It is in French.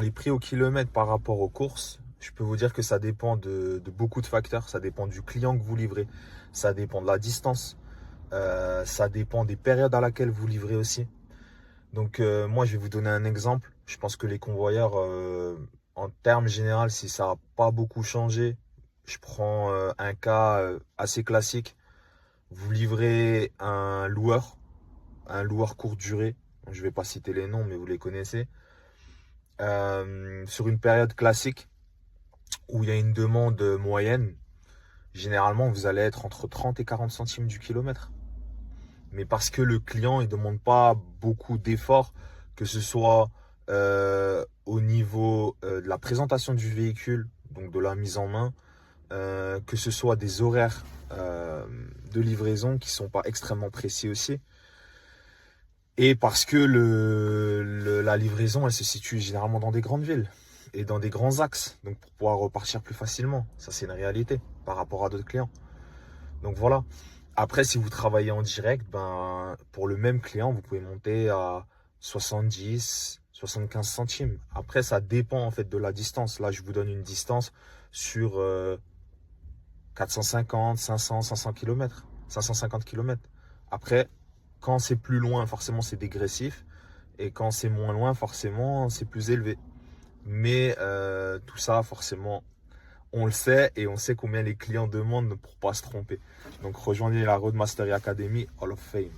Les prix au kilomètre par rapport aux courses, je peux vous dire que ça dépend de beaucoup de facteurs. Ça dépend du client que vous livrez, ça dépend de la distance, ça dépend des périodes à laquelle vous livrez aussi. Donc moi, je vais vous donner un exemple. Je pense que les convoyeurs, en termes général, si ça n'a pas beaucoup changé, je prends un cas assez classique. Vous livrez un loueur courte durée. Je ne vais pas citer les noms, mais vous les connaissez. Sur une période classique où il y a une demande moyenne, généralement, vous allez être entre 30 et 40 centimes du kilomètre. Mais parce que le client, il ne demande pas beaucoup d'efforts, que ce soit au niveau de la présentation du véhicule, donc de la mise en main, que ce soit des horaires de livraison qui ne sont pas extrêmement précis aussi. Et parce que la livraison, elle se situe généralement dans des grandes villes et dans des grands axes, donc pour pouvoir repartir plus facilement. Ça, c'est une réalité par rapport à d'autres clients. Donc voilà. Après, si vous travaillez en direct, ben, pour le même client, vous pouvez monter à 70, 75 centimes. Après, ça dépend en fait de la distance. Là, je vous donne une distance sur 450, 500, 500 km, 550 km. Après, quand c'est plus loin, forcément, c'est dégressif. Et quand c'est moins loin, forcément, c'est plus élevé. Mais tout ça, forcément, on le sait et on sait combien les clients demandent pour pas se tromper. Donc rejoignez la Roadmastery Academy Hall of Fame.